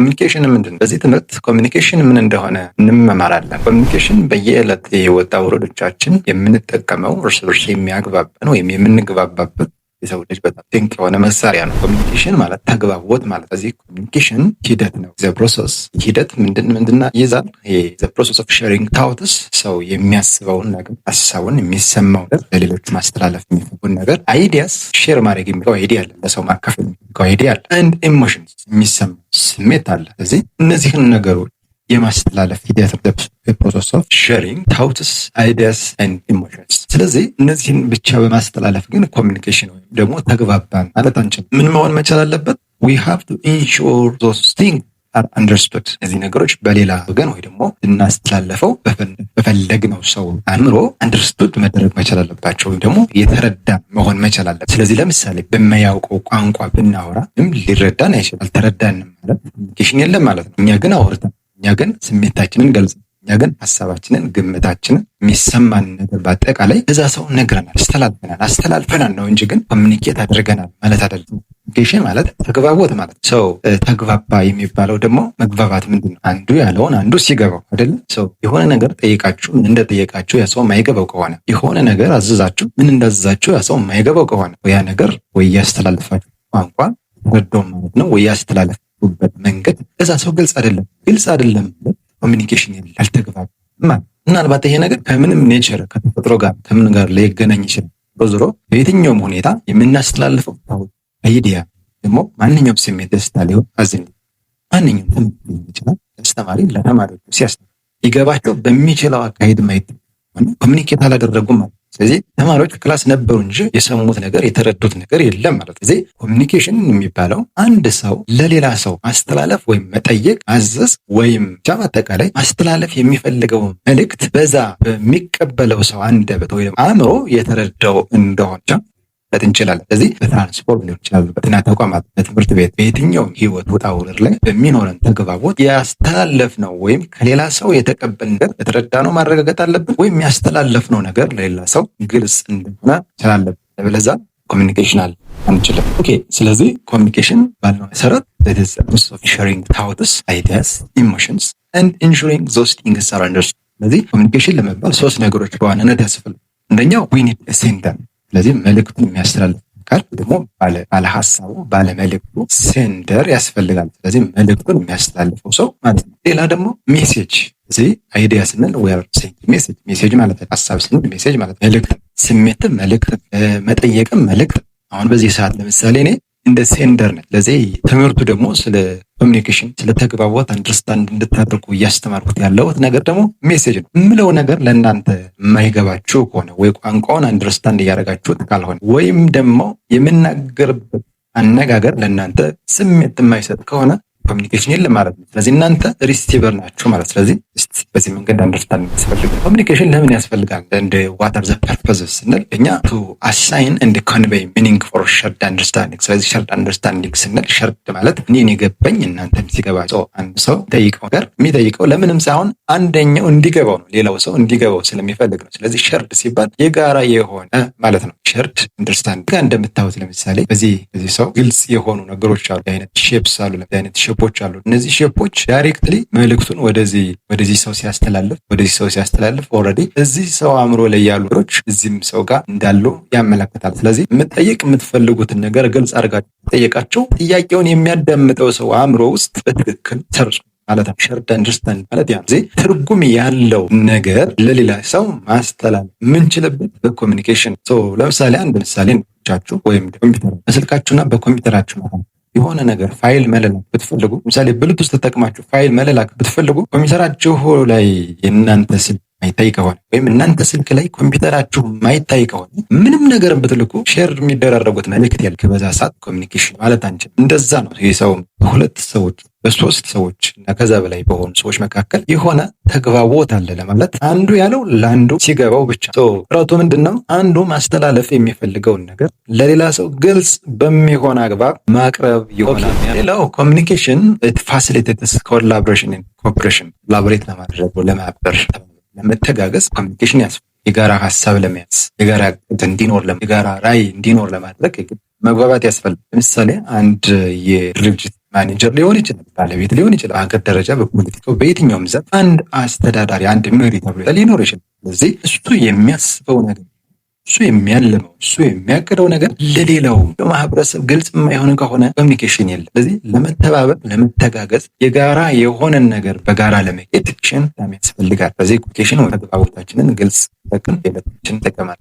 ኮሚኒኬሽን ምንድነው? በዚህ ትምህርት ኮሚኒኬሽን ምን እንደሆነ እንመማራለን። ኮሚኒኬሽን በየዕለት የወጣ ውረዶቻችን የምንጠቀመው እርስ በርስ የሚያግባባን ወይም የምንግባባበት የሰው ልጅ በጣም ድንቅ የሆነ መሳሪያ ነው። ኮሚኒኬሽን ማለት ተግባቦት ማለት። በዚህ ኮሚኒኬሽን ሂደት ነው። ዘ ፕሮሰስ ሂደት ምንድና ይይዛል? ዘ ፕሮሰስ ኦፍ ሼሪንግ ታውትስ ሰው የሚያስበውን ነገር ሀሳቡን የሚሰማው ነገር ለሌሎች ማስተላለፍ የሚፈልጉን ነገር አይዲያስ ሼር ማድረግ የሚለው አይዲያ አለ። ለሰው ማካፈል የሚፈልገው አይዲያ አለ። አንድ ኢሞሽንስ የሚሰማው ስሜት አለ። ስለዚህ እነዚህን ነገሮች የማስተላለፍ ሂደት ፕሮሰስ ኦፍ ሼሪንግ ታውትስ አይዲያስ ኤንድ ኢሞሽንስ። ስለዚህ እነዚህን ብቻ በማስተላለፍ ግን ኮሚኒኬሽን ወይም ደግሞ ተግባባን ማለት አንችልም። ምን መሆን መቻል አለበት? ዊ ሃቭ ቱ ኢንሹር ዞዝ ቲንግስ አር አንደርስቱድ። እነዚህ ነገሮች በሌላ ወገን ወይ ደግሞ ልናስተላለፈው በፈለግነው ሰው አእምሮ አንደርስቱድ መደረግ መቻል አለባቸው፣ ወይም ደግሞ የተረዳ መሆን መቻል አለበት። ስለዚህ ለምሳሌ በማያውቀው ቋንቋ ብናወራ ሊረዳን አይችልም። አልተረዳንም ማለት ኮሚኒኬሽን የለም ማለት ነው። እኛ ግን አውርተን፣ እኛ ግን ስሜታችንን ገልጸን፣ እኛ ግን ሀሳባችንን፣ ግምታችንን፣ የሚሰማን ነገር በአጠቃላይ እዛ ሰው ነግረናል፣ አስተላልፈናል ነው እንጂ ግን ኮሚኒኬት አድርገናል ማለት አይደለም። ኮሚኒኬሽን ማለት ተግባቦት ማለት ሰው ተግባባ የሚባለው ደግሞ መግባባት ምንድን ነው? አንዱ ያለውን አንዱ ሲገባው አይደለም። ሰው የሆነ ነገር ጠይቃችሁ ምን እንደጠየቃችሁ ያ ሰው የማይገባው ከሆነ፣ የሆነ ነገር አዘዛችሁ ምን እንዳዘዛችሁ ያ ሰው የማይገባው ከሆነ ያ ነገር ወይ ያስተላልፋችሁ ቋንቋ ረዳው ማለት ነው፣ ወይ ያስተላልፉበት መንገድ እዛ ሰው ግልጽ አይደለም ማለት ኮሚኒኬሽን የለም፣ አልተግባባም ማለት። ምናልባት ይሄ ነገር ከምንም ኔቸር ከተፈጥሮ ጋር ከምን ጋር ሊገናኝ ይችላል። ዞሮ በየትኛውም ሁኔታ የምናስተላልፈው አይዲያ ደግሞ ማንኛውም ስሜት፣ ደስታ ሊሆን አዝን፣ ማንኛውም ትምህርት ሊሆን ይችላል። አስተማሪ ለተማሪዎች ሲያስተምር ሊገባቸው በሚችለው አካሄድ ማየት ኮሚኒኬት አላደረጉም ማለት። ስለዚህ ተማሪዎች ክላስ ነበሩ እንጂ የሰሙት ነገር የተረዱት ነገር የለም ማለት። ስለዚህ ኮሚኒኬሽን የሚባለው አንድ ሰው ለሌላ ሰው ማስተላለፍ ወይም መጠየቅ፣ ማዘዝ ወይም ብቻ በአጠቃላይ ማስተላለፍ የሚፈልገው መልእክት በዛ በሚቀበለው ሰው አንደበት ወይም አእምሮ የተረዳው እንደሆነ እንችላለን። ስለዚህ በትራንስፖርት ሊሆን ይችላል፣ በጤና ተቋማት፣ በትምህርት ቤት፣ በየትኛውም ህይወት ውጣ ውረድ ላይ በሚኖረን ተግባቦት ያስተላለፍነው ወይም ከሌላ ሰው የተቀበልን ነገር የተረዳነው ማረጋገጥ አለብን፣ ወይም ያስተላለፍነው ነገር ለሌላ ሰው ግልጽ እንደሆነ ስላለብን፣ ለበለዛ ኮሚኒኬሽን አንችልም። ኦኬ። ስለዚህ ኮሚኒኬሽን ባለው መሰረት sharing thoughts, ideas, emotions and ensuring those things are understood። ስለዚህ ኮሚኒኬሽን ለመባል ሶስት ነገሮች በዋናነት ያስፈልጋል። አንደኛው we need a sender። ስለዚህ መልእክቱን የሚያስተላልፍ አካል ደግሞ ባለ ሀሳቡ ባለ መልእክቱ ሴንደር ያስፈልጋል። ስለዚህ መልእክቱን የሚያስተላልፈው ሰው ማለት ነው። ሌላ ደግሞ ሜሴጅ። እዚህ አይዲያ ስንል ዌር ሜሴጅ ማለት ሀሳብ ስንል ሜሴጅ ማለት መልእክት፣ ስሜትም መልእክት፣ መጠየቅም መልእክት። አሁን በዚህ ሰዓት ለምሳሌ እኔ እንደ ሴንደር ነኝ። ስለዚህ ትምህርቱ ደግሞ ስለ ኮሚኒኬሽን ስለ ተግባቦት አንደርስታንድ እንድታደርጉ እያስተማርኩት ያለሁት ነገር ደግሞ ሜሴጅ ነው። የምለው ነገር ለእናንተ የማይገባችሁ ከሆነ ወይ ቋንቋውን አንደርስታንድ እያደረጋችሁት ካልሆነ ወይም ደግሞ የምናገርበት አነጋገር ለእናንተ ስሜት የማይሰጥ ከሆነ ኮሚኒኬሽን የለም ማለት ነው። ስለዚህ እናንተ ሪሲቨር ናችሁ ማለት። ስለዚህ በዚህ መንገድ አንደርስታንድ ያስፈልጋል። ኮሚኒኬሽን ለምን ያስፈልጋል? እንደ ዋት አር ዘ ፐርፐዝስ ስንል እኛ ቱ አሳይን ኤንድ ኮንቬይ ሚኒንግ ፎር ሸርድ አንደርስታንዲንግ። ስለዚህ ሸርድ አንደርስታንዲንግ ስንል ሸርድ ማለት እኔን የገባኝ እናንተም ሲገባ አንድ ሰው ጠይቀው ነገር የሚጠይቀው ለምንም ሳይሆን አንደኛው እንዲገባው ነው፣ ሌላው ሰው እንዲገባው ስለሚፈልግ ነው። ስለዚህ ሸርድ ሲባል የጋራ የሆነ ማለት ነው። ሸርድ አንደርስታንዲንግ ጋር እንደምታዩት ለምሳሌ በዚህ ሰው ግልጽ የሆኑ ነገሮች አሉ፣ አይነት ሼፕስ አሉ፣ አይነት ሼፖች አሉ። እነዚህ ሼፖች ዳይሬክትሊ መልእክቱን ወደዚህ ሰው ሲያስተላልፍ ኦልሬዲ እዚህ ሰው አእምሮ ላይ ያሉ ነገሮች እዚህም ሰው ጋር እንዳሉ ያመለክታል። ስለዚህ የምትፈልጉትን ነገር ግልጽ አድርጋችሁ ጠየቃችሁ፣ ጥያቄውን የሚያዳምጠው ሰው አእምሮ ውስጥ በትክክል ሰርጾ ማለት ነው። ሸርድ አንደርስታንድ ማለት ያ ትርጉም ያለው ነገር ለሌላ ሰው ማስተላለፍ የምንችልበት በኮሚኒኬሽን። ለምሳሌ አንድ ምሳሌ እንቻችሁ ወይም ኮምፒውተር በስልካችሁና በኮምፒውተራችሁ ማለት የሆነ ነገር ፋይል መለላክ ብትፈልጉ፣ ምሳሌ ብሉቱዝ ተጠቅማችሁ ፋይል መለላክ ብትፈልጉ ኮምፒውተራችሁ ላይ የእናንተ ስልክ ማይታይ ከሆነ ወይም እናንተ ስልክ ላይ ኮምፒውተራችሁ ማይታይ ከሆነ ምንም ነገር ብትልኩ ሼር የሚደራረጉት መልእክት ያልክ በዛ ሰዓት ኮሚኒኬሽን ማለት አንችል። እንደዛ ነው። ይህ ሰው በሁለት ሰዎች በሶስት ሰዎች እና ከዛ በላይ በሆኑ ሰዎች መካከል የሆነ ተግባቦት አለ ለማለት አንዱ ያለው ለአንዱ ሲገባው ብቻ። ጥረቱ ምንድነው? አንዱ ማስተላለፍ የሚፈልገውን ነገር ለሌላ ሰው ግልጽ በሚሆን አግባብ ማቅረብ ይሆናል። ሌላው ኮሚኒኬሽን ፋሲሊቴትስ ኮላቦሬሽን ኤንድ ኮኦፐሬሽን። ኮላቦሬት ለማድረግ ለማበር ለመተጋገዝ ኮሚኒኬሽን ያስፈልጋል። የጋራ ሀሳብ ለመያዝ የጋራ እንዲኖር የጋራ ራዕይ እንዲኖር ለማድረግ መግባባት ያስፈልጋል። ለምሳሌ አንድ የድርጅት ማኔጀር ሊሆን ይችላል፣ ባለቤት ሊሆን ይችላል። በሀገር ደረጃ በፖለቲካው በየትኛውም ዘርፍ አንድ አስተዳዳሪ፣ አንድ መሪ ተብሎ ሊኖር ይችላል። ስለዚህ እሱ የሚያስበው ነገር፣ እሱ የሚያልመው፣ እሱ የሚያቅደው ነገር ለሌላው በማህበረሰብ ግልጽ የማይሆን ከሆነ ኮሚኒኬሽን የለም። ስለዚህ ለመተባበር፣ ለመተጋገዝ፣ የጋራ የሆነን ነገር በጋራ ለመሄድ ኮሚኒኬሽን ያስፈልጋል። በዚህ ኮሚኒኬሽን ተግባቦታችንን ግልጽ ጠቅም የለችን ጠቀማል።